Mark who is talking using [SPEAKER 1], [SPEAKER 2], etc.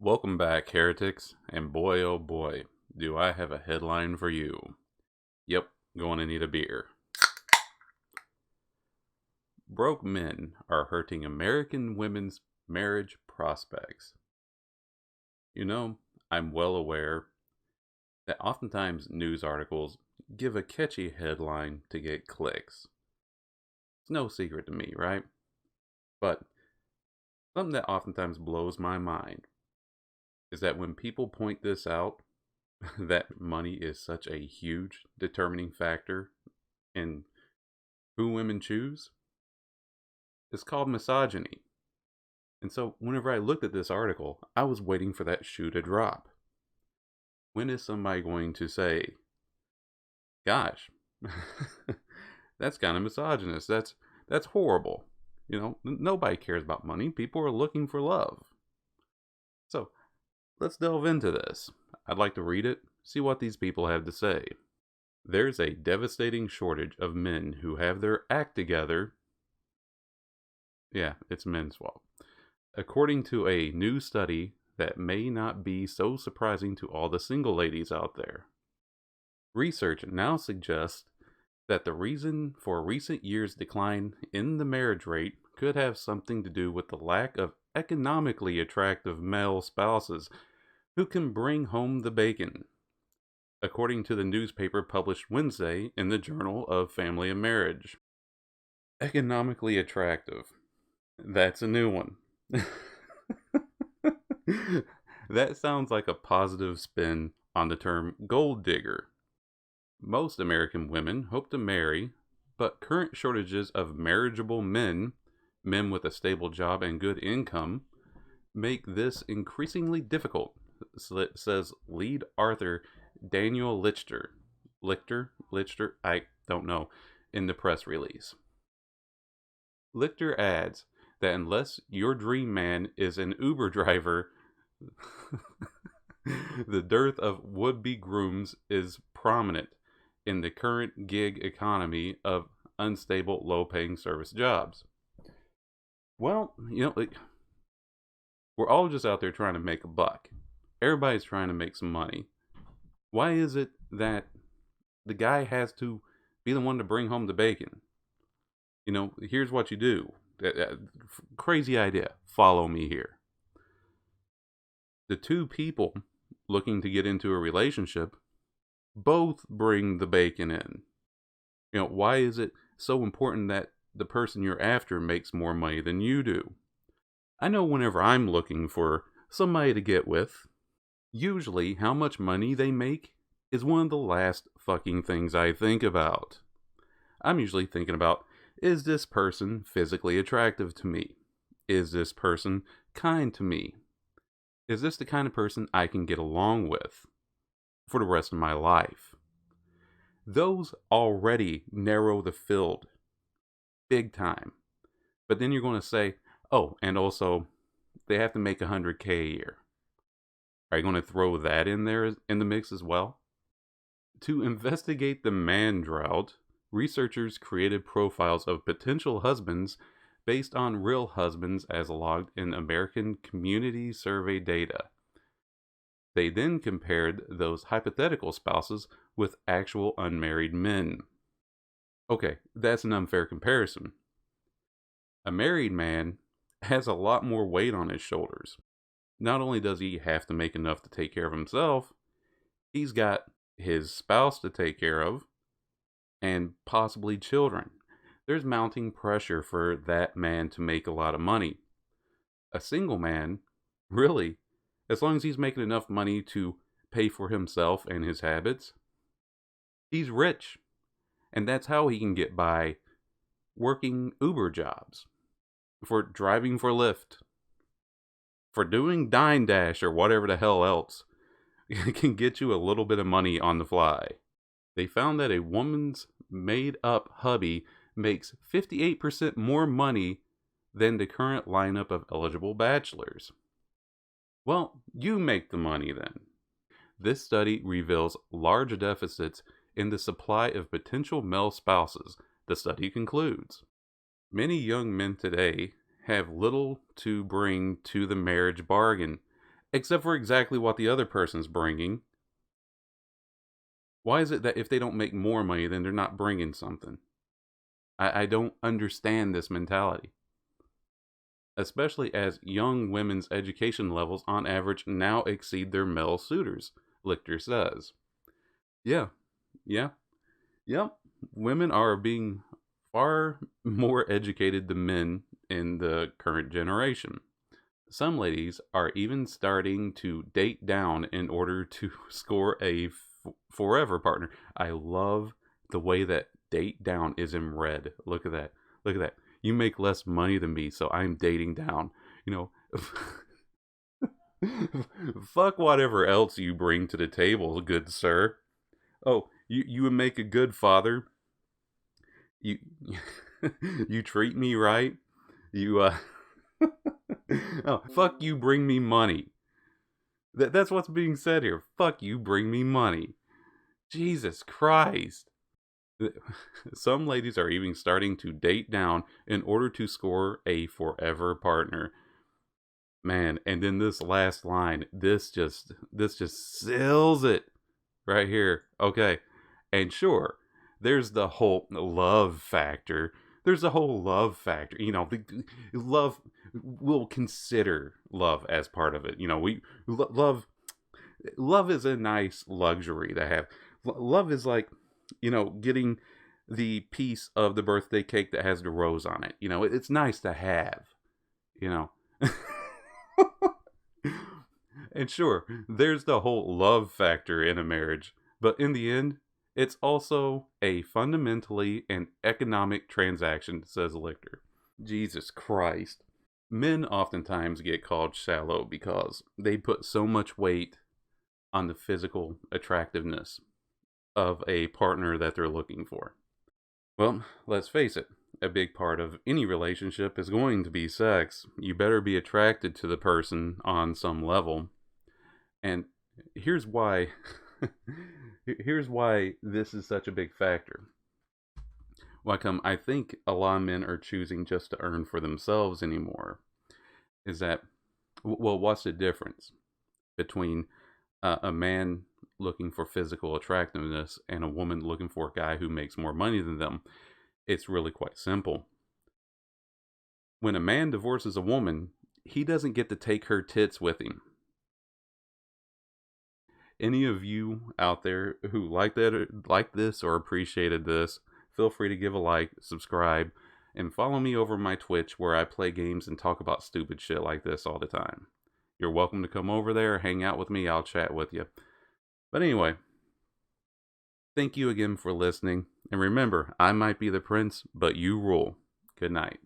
[SPEAKER 1] Welcome back, heretics, and boy oh boy, do I have a headline for you. Yep, going to need a beer. Broke men are hurting American women's marriage prospects. You know, I'm well aware that oftentimes news articles give a catchy headline to get clicks. It's no secret to me, right? But something that oftentimes blows my mind is that when people point this out, that money is such a huge determining factor in who women choose, it's called misogyny. And so, whenever I looked at this article, I was waiting for that shoe to drop. When is somebody going to say, "Gosh, that's kind of misogynist. That's horrible." Nobody cares about money. People are looking for love. So, let's delve into this. I'd like to read it, see what these people have to say. There's a devastating shortage of men who have their act together. Yeah, it's men's fault. According to a new study that may not be so surprising to all the single ladies out there. Research now suggests that the reason for recent years' decline in the marriage rate could have something to do with the lack of economically attractive male spouses who can bring home the bacon, according to the newspaper published Wednesday in the Journal of Family and Marriage. Economically attractive. That's a new one. That sounds like a positive spin on the term gold digger. Most American women hope to marry, but current shortages of marriageable men, men with a stable job and good income, make this increasingly difficult, says lead author Daniel Lichter. Lichter, I don't know, in the press release. Lichter adds that unless your dream man is an Uber driver, the dearth of would-be grooms is prominent in the current gig economy of unstable, low-paying service jobs. Well, we're all just out there trying to make a buck. Everybody's trying to make some money. Why is it that the guy has to be the one to bring home the bacon? Here's what you do. Crazy idea. Follow me here. The two people looking to get into a relationship both bring the bacon in. Why is it so important that the person you're after makes more money than you do? I know whenever I'm looking for somebody to get with, usually how much money they make is one of the last fucking things I think about. I'm usually thinking about, is this person physically attractive to me? Is this person kind to me? Is this the kind of person I can get along with for the rest of my life? Those already narrow the field big time. But then you're going to say, oh, and also they have to make $100K a year. Are you going to throw that in there in the mix as well? To investigate the man drought, researchers created profiles of potential husbands based on real husbands as logged in American Community Survey data. They then compared those hypothetical spouses with actual unmarried men. Okay, that's an unfair comparison. A married man has a lot more weight on his shoulders. Not only does he have to make enough to take care of himself, he's got his spouse to take care of and possibly children. There's mounting pressure for that man to make a lot of money. A single man, really, as long as he's making enough money to pay for himself and his habits, he's rich. And that's how he can get by working Uber jobs, for driving for Lyft, for doing Dine Dash or whatever the hell else can get you a little bit of money on the fly. They found that a woman's made-up hubby makes 58% more money than the current lineup of eligible bachelors. Well, you make the money then. This study reveals large deficits in the supply of potential male spouses, the study concludes. Many young men today have little to bring to the marriage bargain, except for exactly what the other person's bringing. Why is it that if they don't make more money, then they're not bringing something? I don't understand this mentality. Especially as young women's education levels on average now exceed their male suitors, Lichter says. Yeah, yeah, yep. Women are being far more educated than men in the current generation. Some ladies are even starting to date down in order to score a forever partner. I love the way that date down is in red. Look at that. Look at that. You make less money than me, so I'm dating down. You know, fuck whatever else you bring to the table, good sir. Oh, you would make a good father. You you treat me right. You oh, fuck you, bring me money. That's what's being said here. Fuck you, bring me money. Jesus Christ. Some ladies are even starting to date down in order to score a forever partner. Man, and then this last line, this just seals it right here. Okay. And sure, there's the whole love factor. There's a whole love factor. You know, love, we'll consider love as part of it. You know, we love is a nice luxury to have. Love is like, you know, getting the piece of the birthday cake that has the rose on it. You know, it's nice to have, you know. And sure, there's the whole love factor in a marriage, but in the end, it's also a fundamentally an economic transaction, says Lichter. Jesus Christ. Men oftentimes get called shallow because they put so much weight on the physical attractiveness of a partner that they're looking for. Well, let's face it, a big part of any relationship is going to be sex. You better be attracted to the person on some level. And here's why here's why this is such a big factor. Why come I think a lot of men are choosing just to earn for themselves anymore is that, well, what's the difference between a man looking for physical attractiveness and a woman looking for a guy who makes more money than them? It's really quite simple. When a man divorces a woman, he doesn't get to take her tits with him. Any of you out there who like this or appreciated this, feel free to give a like, subscribe, and follow me over my Twitch where I play games and talk about stupid shit like this all the time. You're welcome to come over there, hang out with me, I'll chat with you. But anyway, thank you again for listening, and remember, I might be the prince, but you rule. Good night.